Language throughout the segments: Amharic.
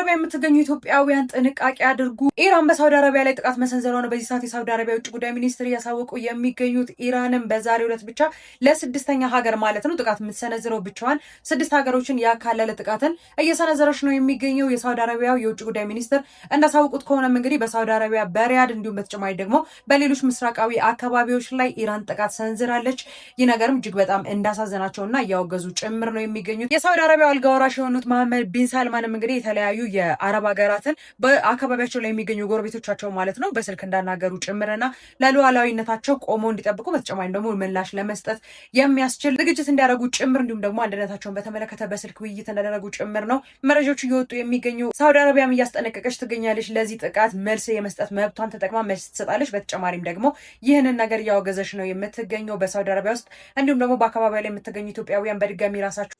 አረቢያ የምትገኙ ኢትዮጵያውያን ጥንቃቄ አድርጉ። ኢራን በሳውዲ አረቢያ ላይ ጥቃት መሰንዘሯ ነው በዚህ ሰዓት የሳውዲ አረቢያ ውጭ ጉዳይ ሚኒስትር ያሳወቁ የሚገኙት። ኢራንም በዛሬው ዕለት ብቻ ለስድስተኛ ሀገር ማለት ነው ጥቃት የምትሰነዝረው ብቻዋን 6 ሀገሮችን ያካለለ ጥቃትን እየሰነዘረች ነው የሚገኘው። የሳውዲ አረቢያው የውጭ ጉዳይ ሚኒስትር እንዳሳወቁት ከሆነም እንግዲህ በሳውዲ አረቢያ በሪያድ እንዲሁም በተጨማሪ ደግሞ በሌሎች ምስራቃዊ አካባቢዎች ላይ ኢራን ጥቃት ሰንዝራለች። ይህ ነገርም እጅግ በጣም እንዳሳዘናቸውና እያወገዙ ጭምር ነው የሚገኙት። የሳውዲ አረቢያው አልጋ ወራሽ የሆኑት መሐመድ ቢን ሳልማንም እንግዲህ የተለያዩ የአረብ ሀገራትን በአካባቢያቸው ላይ የሚገኙ ጎረቤቶቻቸው ማለት ነው በስልክ እንዳናገሩ ጭምርና ለሉዓላዊነታቸው ቆመው እንዲጠብቁ በተጨማሪም ደግሞ ምላሽ ለመስጠት የሚያስችል ዝግጅት እንዲያደርጉ ጭምር እንዲሁም ደግሞ አንድነታቸውን በተመለከተ በስልክ ውይይት እንዳደረጉ ጭምር ነው መረጃዎች እየወጡ የሚገኙ። ሳውዲ አረቢያም እያስጠነቀቀች ትገኛለች። ለዚህ ጥቃት መልስ የመስጠት መብቷን ተጠቅማ መልስ ትሰጣለች። በተጨማሪም ደግሞ ይህንን ነገር እያወገዘች ነው የምትገኘው በሳውዲ አረቢያ ውስጥ እንዲሁም ደግሞ በአካባቢው ላይ የምትገኙ ኢትዮጵያውያን በድጋሚ ራሳቸው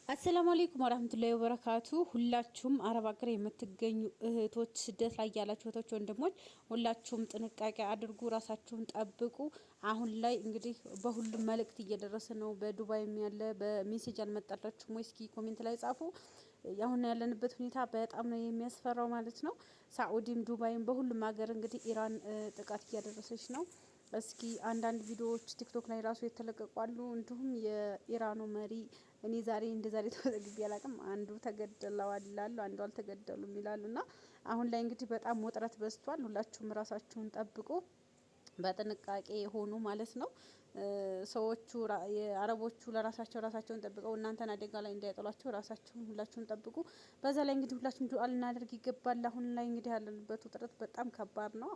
አሰላሙ አለይኩም ወራህመቱላሂ ወበረካቱ። ሁላችሁም አረብ ሀገር የምትገኙ እህቶች፣ ስደት ላይ ያላችሁ እህቶች፣ ወንድሞች ሁላችሁም ጥንቃቄ አድርጉ፣ ራሳችሁን ጠብቁ። አሁን ላይ እንግዲህ በሁሉም መልእክት እየደረሰ ነው። በዱባይም ያለ በሜሴጅ አልመጣላችሁም ወይ? እስኪ ኮሜንት ላይ ጻፉ። አሁን ያለንበት ሁኔታ በጣም ነው የሚያስፈራው ማለት ነው። ሳኡዲም ዱባይም በሁሉም ሀገር እንግዲህ ኢራን ጥቃት እያደረሰች ነው። እስኪ አንዳንድ ቪዲዮዎች ቲክቶክ ላይ ራሱ የተለቀቁ አሉ። እንዲሁም የኢራኑ መሪ እኔ ዛሬ እንደዛሬ ተወግቢ ያላቅም አንዱ ተገደለዋል ይላሉ፣ አንዱ አልተገደሉም ይላሉና አሁን ላይ እንግዲህ በጣም ውጥረት በዝቷል። ሁላችሁም ራሳችሁን ጠብቁ፣ በጥንቃቄ ሆኑ ማለት ነው። ሰዎቹ የአረቦቹ ራሳቸውን ጠብቀው እናንተን አደጋ ላይ እንዳይጥሏቸው ራሳችሁን ሁላችሁን ጠብቁ። በዛ ላይ እንግዲህ ሁላችሁም ዱዓ ልናደርግ ይገባል። አሁን ላይ እንግዲህ ያለንበት ውጥረት በጣም ከባድ ነው።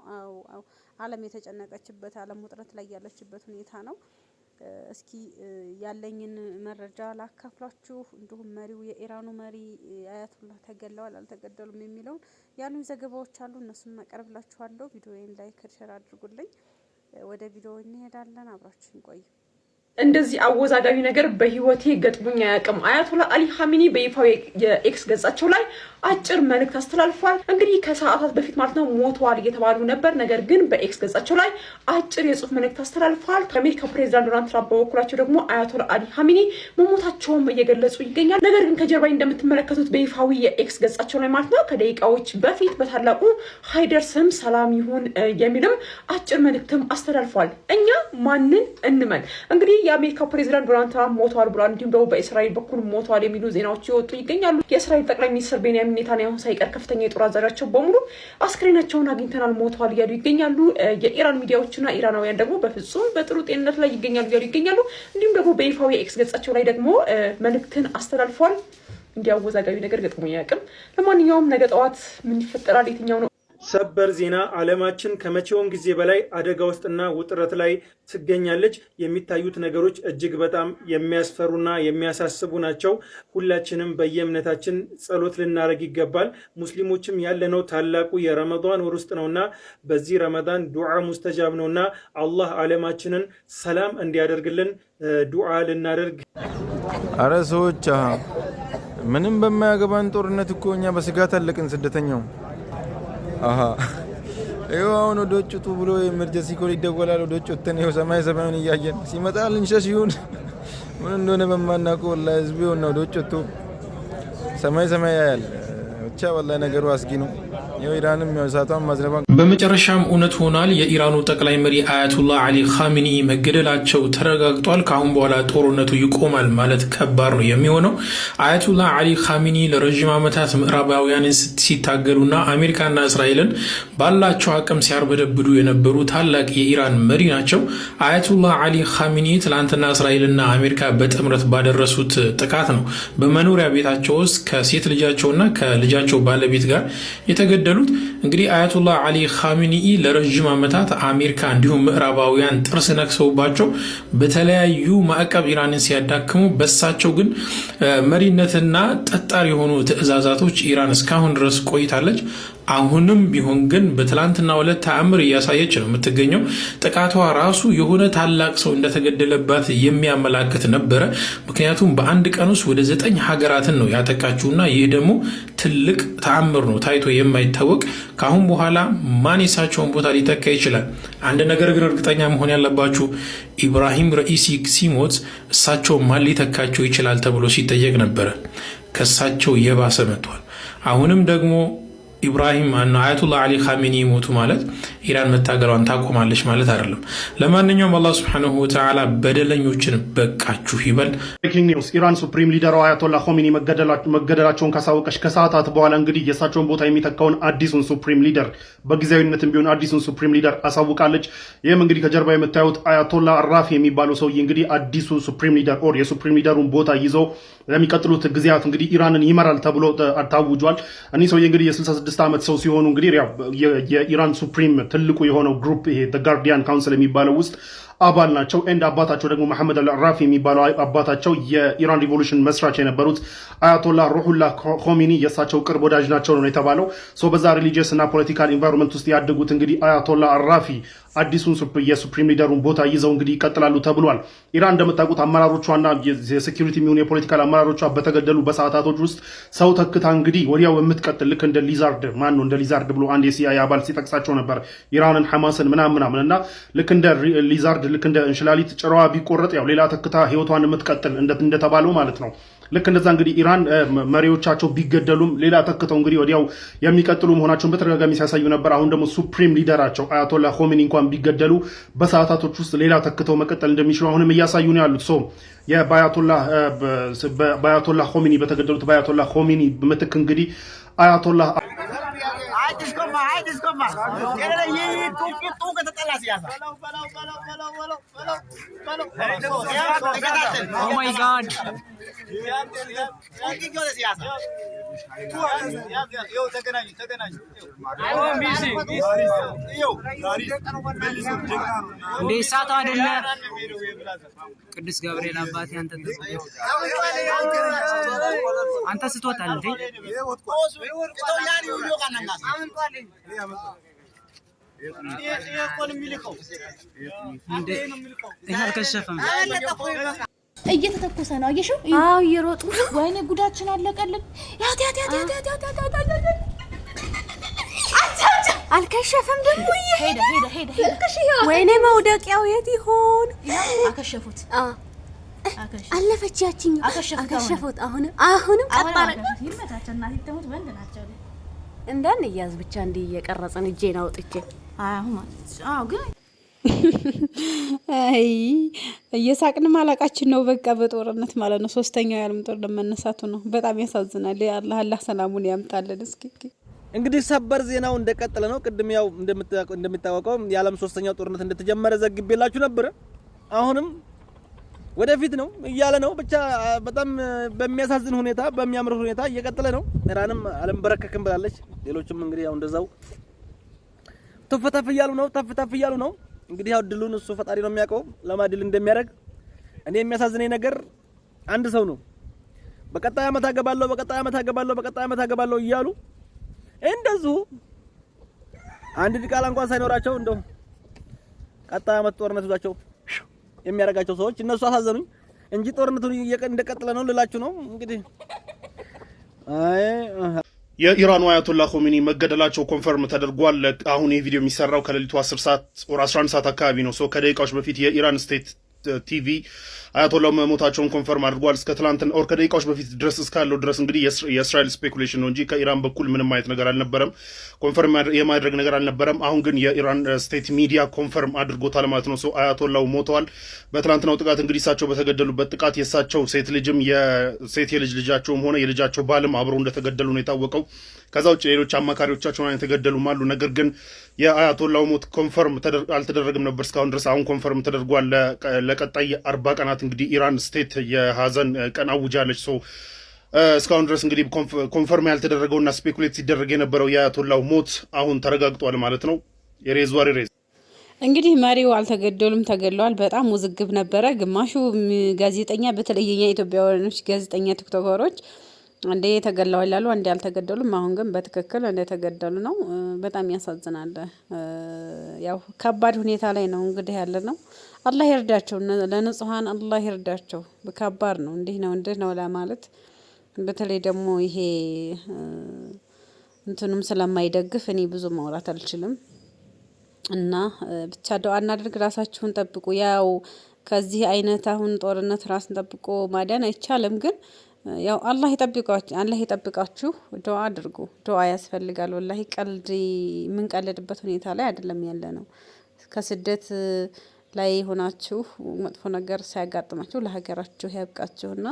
ዓለም የተጨነቀችበት ዓለም ውጥረት ላይ ያለችበት ሁኔታ ነው። እስኪ ያለኝን መረጃ ላካፍላችሁ። እንዲሁም መሪው የኢራኑ መሪ አያቱላህ ተገለዋል አልተገደሉም የሚለውን ያሉ ዘገባዎች አሉ፣ እነሱን አቀርብላችኋለሁ። ቪዲዮዬን ላይክ ሼር አድርጉልኝ። ወደ ቪዲዮ እንሄዳለን፣ አብራችሁን ቆዩ። እንደዚህ አወዛጋቢ ነገር በህይወቴ ገጥሞኝ አያውቅም። አያቶላ አሊ ኻሜኒ በይፋዊ የኤክስ ገጻቸው ላይ አጭር መልእክት አስተላልፏል። እንግዲህ ከሰዓታት በፊት ማለት ነው ሞተዋል እየተባሉ ነበር። ነገር ግን በኤክስ ገጻቸው ላይ አጭር የጽሁፍ መልእክት አስተላልፏል። ከአሜሪካ ፕሬዚዳንት ዶናልድ ትራምፕ በበኩላቸው ደግሞ አያቶላ አሊ ኻሜኒ መሞታቸውም እየገለጹ ይገኛል። ነገር ግን ከጀርባ እንደምትመለከቱት በይፋዊ የኤክስ ገጻቸው ላይ ማለት ነው ከደቂቃዎች በፊት በታላቁ ሃይደር ስም ሰላም ይሁን የሚልም አጭር መልእክትም አስተላልፏል። እኛ ማንን እንመን? እንግዲህ የአሜሪካ ፕሬዚዳንት ዶናልድ ትራምፕ ሞተዋል ብሏል። እንዲሁም ደግሞ በእስራኤል በኩል ሞተዋል የሚሉ ዜናዎች ይወጡ ይገኛሉ። የእስራኤል ጠቅላይ ሚኒስትር ቤንያሚን ኔታንያሁ ሳይቀር ከፍተኛ የጦር አዛዣቸው በሙሉ አስክሬናቸውን አግኝተናል ሞተዋል እያሉ ይገኛሉ። የኢራን ሚዲያዎችና ኢራናውያን ደግሞ በፍጹም በጥሩ ጤንነት ላይ ይገኛሉ እያሉ ይገኛሉ። እንዲሁም ደግሞ በይፋዊ የኤክስ ገጻቸው ላይ ደግሞ መልእክትን አስተላልፏል። እንዲያወዛጋቢ ነገር ገጥሞኝ አያውቅም። ለማንኛውም ነገ ጠዋት ምን ይፈጠራል? የትኛው ነው ሰበር ዜና? ዓለማችን ከመቼውም ጊዜ በላይ አደጋ ውስጥና ውጥረት ላይ ትገኛለች። የሚታዩት ነገሮች እጅግ በጣም የሚያስፈሩና የሚያሳስቡ ናቸው። ሁላችንም በየእምነታችን ጸሎት ልናደርግ ይገባል። ሙስሊሞችም ያለነው ታላቁ የረመዳን ወር ውስጥ ነውና በዚህ ረመዳን ዱዓ ሙስተጃብ ነውና አላህ ዓለማችንን ሰላም እንዲያደርግልን ዱዓ ልናደርግ። አረ ሰዎች ምንም በማያገባን ጦርነት እኮ እኛ በስጋት አለቅን። ስደተኛው ይኸው አሁን ወደ ውጭ ውጡ ብሎ ኤመርጀንሲ ኮል ይደወላል። ወደ ውጭ ወጥተን ይኸው ሰማዩን እያየን ሲመጣ ልንሸሽ ይሁን ምን እንደሆነ በማናውቀው ወላሂ ህዝቡ ይኸውና ወደ ውጭ ወጥቶ ሰማይ ያያል። ብቻ ወላሂ ነገሩ አስጊ ነው። ኢራንም ያሳታም ማዝረባ በመጨረሻም እውነት ሆኗል። የኢራኑ ጠቅላይ መሪ አያቱላህ አሊ ኻሜኒ መገደላቸው ተረጋግጧል። ከአሁን በኋላ ጦርነቱ ይቆማል ማለት ከባድ ነው የሚሆነው። አያቱላህ አሊ ኻሜኒ ለረጅም ዓመታት ምዕራባውያንን ሲታገሉና አሜሪካና እስራኤልን ባላቸው አቅም ሲያርበደብዱ የነበሩ ታላቅ የኢራን መሪ ናቸው። አያቱላህ አሊ ኻሜኒ ትላንትና እስራኤልና አሜሪካ በጥምረት ባደረሱት ጥቃት ነው በመኖሪያ ቤታቸው ውስጥ ከሴት ልጃቸውና ከልጃቸው ባለቤት ጋር የተገደሉት። እንግዲህ አያቱላህ አሊ ኻሜኒ ለረጅም ዓመታት አሜሪካ እንዲሁም ምዕራባውያን ጥርስ ነክሰውባቸው በተለያዩ ማዕቀብ ኢራንን ሲያዳክሙ፣ በሳቸው ግን መሪነትና ጠጣር የሆኑ ትዕዛዛቶች ኢራን እስካሁን ድረስ ቆይታለች። አሁንም ቢሆን ግን በትላንትና ዕለት ተአምር እያሳየች ነው የምትገኘው። ጥቃቷ ራሱ የሆነ ታላቅ ሰው እንደተገደለባት የሚያመላክት ነበረ። ምክንያቱም በአንድ ቀን ውስጥ ወደ 9 ሀገራትን ነው ያጠቃችውና ይህ ደግሞ ትልቅ ተአምር ነው፣ ታይቶ የማይታወቅ። ከአሁን በኋላ ማን የሳቸውን ቦታ ሊተካ ይችላል? አንድ ነገር ግን እርግጠኛ መሆን ያለባችሁ ኢብራሂም ረኢሲ ሲሞት እሳቸው ማን ሊተካቸው ይችላል ተብሎ ሲጠየቅ ነበረ። ከሳቸው የባሰ መጥቷል። አሁንም ደግሞ ኢብራሂም አያቱላህ አሊ ኻሜኒ ሞቱ ማለት ኢራን መታገሏን ታቆማለች ማለት አይደለም። ለማንኛውም አላህ ሱብሓነሁ ወተዓላ በደለኞችን በቃችሁ ይበል። ብሬኪንግ ኒውስ ኢራን ሱፕሪም ሊደሯ አያቶላ ኾሜኒ መገደላቸውን ካሳወቀች ከሰዓታት በኋላ እንግዲህ የእሳቸውን ቦታ የሚተካውን አዲሱን ሱፕሪም ሊደር በጊዜያዊነትም ቢሆን አዲሱን ሱፕሪም ሊደር አሳውቃለች። ይህም እንግዲህ ከጀርባ የምታዩት አያቶላ አራፊ የሚባለው ሰውዬ እንግዲህ አዲሱ ሱፕሪም ሊደር ኦር የሱፕሪም ሊደሩን ቦታ ይዞ ለሚቀጥሉት ጊዜያት እንግዲህ ኢራንን ይመራል ተብሎ ታውጇል። እኒህ ሰውዬ እንግዲህ የ66 ዓመት ሰው ሲሆኑ እንግዲህ የኢራን ሱፕሪም ትልቁ የሆነው ግሩፕ ይሄ ጋርዲያን ካውንስል የሚባለው ውስጥ አባል ናቸው። ኤንድ አባታቸው ደግሞ መሐመድ አልራፊ የሚባለው አባታቸው የኢራን ሪቮሉሽን መስራች የነበሩት አያቶላ ሩሁላ ኾሜኒ የእሳቸው ቅርብ ወዳጅ ናቸው ነው የተባለው። በዛ ሪሊጂየስ እና ፖለቲካል ኢንቫይሮንመንት ውስጥ ያደጉት እንግዲህ አያቶላ አራፊ አዲሱን የሱፕሪም ሊደሩን ቦታ ይዘው እንግዲህ ይቀጥላሉ ተብሏል። ኢራን እንደምታውቁት አመራሮቿና የሴኪሪቲ የሚሆኑ የፖለቲካል አመራሮቿ በተገደሉ በሰዓታቶች ውስጥ ሰው ተክታ እንግዲህ ወዲያው የምትቀጥል ልክ እንደ ሊዛርድ ማን ነው እንደ ሊዛርድ ብሎ አንድ የሲአይኤ አባል ሲጠቅሳቸው ነበር ኢራንን ሐማስን ምናምን እና ልክ እንደ ሊዛርድ ልክ እንደ እንሽላሊት ጭራዋ ቢቆረጥ ያው ሌላ ተክታ ህይወቷን የምትቀጥል እንደተባለው ማለት ነው። ልክ እንደዛ እንግዲህ ኢራን መሪዎቻቸው ቢገደሉም ሌላ ተክተው እንግዲህ ወዲያው የሚቀጥሉ መሆናቸውን በተደጋጋሚ ሲያሳዩ ነበር። አሁን ደግሞ ሱፕሪም ሊደራቸው አያቶላ ኾሜኒ እንኳን ቢገደሉ በሰዓታቶች ውስጥ ሌላ ተክተው መቀጠል እንደሚችሉ አሁንም እያሳዩ ነው ያሉት። በአያቶላ ኾሜኒ በተገደሉት በአያቶላ ኾሜኒ ምትክ እንግዲህ አያቶላ እንዴ ሳቱ አይደለ ቅዱስ ገብርኤል አባቴ አንተ ስትወጣል እንዴ ይሄ አልከሸፈም። እየተተኮሰ ነው አየሽው? አዎ እየሮጡ ወይኔ ጉዳችን አለቀልን። ያት አልከሸፈም ደግሞ ሄደ ወይኔ መውደቂያው የት ይሆን? አከሸፉት አለፈች ያቺኝ አከሸፉት። አሁንም ቀጣለ ይመታቸና ሲተሙት ወንድ ናቸው እንዳን ያዝ ብቻ እንዲህ እየቀረጸን እጄን አውጥቼ ግን አይ እየሳቅን ማላቃችን ነው። በቃ በጦርነት ማለት ነው። ሶስተኛው የዓለም ጦርነት መነሳቱ ነው። በጣም ያሳዝናል። አላህ ሰላሙን ያምጣልን። እስኪ እንግዲህ ሰበር ዜናው እንደቀጠለ ነው። ቅድም ያው እንደሚታወቀው የዓለም ሶስተኛው ጦርነት እንደተጀመረ ዘግቤላችሁ ነበር። አሁንም ወደፊት ነው እያለ ነው። ብቻ በጣም በሚያሳዝን ሁኔታ በሚያምር ሁኔታ እየቀጠለ ነው። ኢራንም ዓለም በረከክም ብላለች። ሌሎችም እንግዲህ ያው እንደዛው ተፈታፍ እያሉ ነው። እንግዲህ ያው ድሉን እሱ ፈጣሪ ነው የሚያውቀው ለማድል እንደሚያደርግ። እኔ የሚያሳዝነኝ ነገር አንድ ሰው ነው በቀጣይ ዓመት አገባለሁ እያሉ እንደዚሁ አንድ ድቃላ እንኳን ሳይኖራቸው እንደው ቀጣይ ዓመት ጦርነት ይዟቸው የሚያረጋቸው ሰዎች እነሱ አሳዘኑኝ እንጂ ጦርነቱ እንደቀጠለ ነው ልላችሁ ነው እንግዲህ የኢራኑ አያቶላ ኾሜኒ መገደላቸው ኮንፈርም ተደርጓል። አሁን ይህ ቪዲዮ የሚሰራው ከሌሊቱ 10 ሰዓት ወር 11 ሰዓት አካባቢ ነው። ከደቂቃዎች በፊት የኢራን ስቴት ቲቪ አያቶላው መሞታቸውን ኮንፈርም አድርጓል። እስከ ትላንትና ኦር ከደቂቃዎች በፊት ድረስ እስካለው ድረስ እንግዲህ የእስራኤል ስፔኩሌሽን ነው እንጂ ከኢራን በኩል ምንም አይነት ነገር አልነበረም፣ ኮንፈርም የማድረግ ነገር አልነበረም። አሁን ግን የኢራን ስቴት ሚዲያ ኮንፈርም አድርጎታል ማለት ነው። አያቶላው ሞተዋል። በትላንትናው ጥቃት እንግዲህ እሳቸው በተገደሉበት ጥቃት የእሳቸው ሴት ልጅም የሴት የልጅ ልጃቸውም ሆነ የልጃቸው ባልም አብረው እንደተገደሉ ነው የታወቀው። ከዛ ውጭ ሌሎች አማካሪዎቻቸው የተገደሉም አሉ። ነገር ግን የአያቶላው ሞት ኮንፈርም አልተደረገም ነበር እስካሁን ድረስ። አሁን ኮንፈርም ተደርጓል። ለቀጣይ 40 ቀናት እንግዲህ ኢራን ስቴት የሀዘን ቀን አውጃለች። እስካሁን ድረስ እንግዲህ ኮንፈርም ያልተደረገውና ስፔኩሌት ሲደረግ የነበረው የአያቶላው ሞት አሁን ተረጋግጧል ማለት ነው። የሬዝ ዋሪ ሬዝ እንግዲህ መሪው አልተገደሉም፣ ተገድለዋል። በጣም ውዝግብ ነበረ። ግማሹ ጋዜጠኛ በተለይ የኛ ኢትዮጵያውያኖች ጋዜጠኛ ቲክቶከሮች አንዴ ተገድለዋል ያሉ አንዴ አልተገደሉም። አሁን ግን በትክክል እንደተገደሉ ነው። በጣም ያሳዝናል። ያው ከባድ ሁኔታ ላይ ነው እንግዲህ ያለ ነው። አላህ ይርዳቸው፣ ለንጹሃን አላህ ይርዳቸው። ከባድ ነው። እንዲህ ነው ለማለት በተለይ ደግሞ ይሄ እንትኑም ስለማይደግፍ እኔ ብዙ ማውራት አልችልም እና ብቻ ዱአ እናድርግ። ራሳችሁን ጠብቁ። ያው ከዚህ አይነት አሁን ጦርነት ራስን ጠብቆ ማዳን አይቻልም ግን ያው አላህ ይጠብቃችሁ ዱዓ አድርጉ። ዱዓ ያስፈልጋል። ወላሂ ቀልድ የምንቀልድበት ሁኔታ ላይ አይደለም ያለ ነው። ከስደት ላይ ሆናችሁ መጥፎ ነገር ሲያጋጥማችሁ ለሀገራችሁ ያብቃችሁና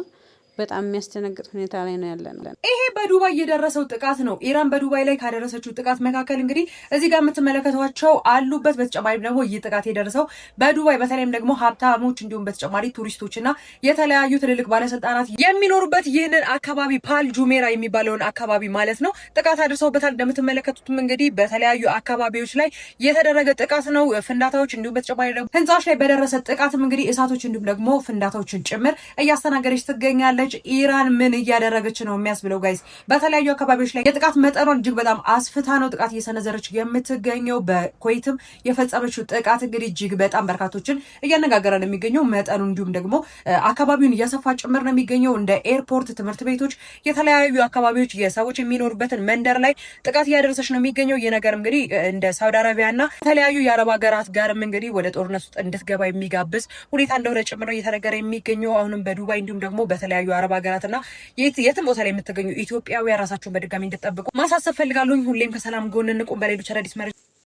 በጣም የሚያስደነግጥ ሁኔታ ላይ ነው ያለነው። ይሄ በዱባይ የደረሰው ጥቃት ነው። ኢራን በዱባይ ላይ ካደረሰችው ጥቃት መካከል እንግዲህ እዚህ ጋር የምትመለከቷቸው አሉበት። በተጨማሪም ደግሞ ይህ ጥቃት የደረሰው በዱባይ በተለይም ደግሞ ሀብታሞች እንዲሁም በተጨማሪ ቱሪስቶችና የተለያዩ ትልልቅ ባለስልጣናት የሚኖሩበት ይህንን አካባቢ ፓል ጁሜራ የሚባለውን አካባቢ ማለት ነው ጥቃት አድርሰውበታል። እንደምትመለከቱትም እንግዲህ በተለያዩ አካባቢዎች ላይ የተደረገ ጥቃት ነው። ፍንዳታዎች እንዲሁም በተጨማሪ ደግሞ ህንጻዎች ላይ በደረሰ ጥቃትም እንግዲህ እሳቶች እንዲሁም ደግሞ ፍንዳታዎችን ጭምር እያስተናገደች ትገኛለች። ኢራን ምን እያደረገች ነው የሚያስብለው ጋይስ። በተለያዩ አካባቢዎች ላይ የጥቃት መጠኗን እጅግ በጣም አስፍታ ነው ጥቃት እየሰነዘረች የምትገኘው። በኩዌትም የፈጸመችው ጥቃት እንግዲህ እጅግ በጣም በርካቶችን እያነጋገረ ነው የሚገኘው። መጠኑ እንዲሁም ደግሞ አካባቢውን እያሰፋ ጭምር ነው የሚገኘው። እንደ ኤርፖርት፣ ትምህርት ቤቶች፣ የተለያዩ አካባቢዎች የሰዎች የሚኖሩበትን መንደር ላይ ጥቃት እያደረሰች ነው የሚገኘው። ይህ ነገር እንግዲህ እንደ ሳውዲ አረቢያና የተለያዩ የአረብ ሀገራት ጋርም እንግዲህ ወደ ጦርነት ውስጥ እንድትገባ የሚጋብዝ ሁኔታ እንደሆነ ጭምር ነው እየተነገረ የሚገኘው። አሁንም በዱባይ እንዲሁም ደግሞ በተለያዩ አረብ ሀገራትና የትም ቦታ ላይ የምትገኙ ኢትዮጵያውያን ራሳችሁን በድጋሚ እንድትጠብቁ ማሳሰብ ፈልጋለሁ። ሁሌም ከሰላም ጎን እንቁም። በሌሎች አዳዲስ መረጃ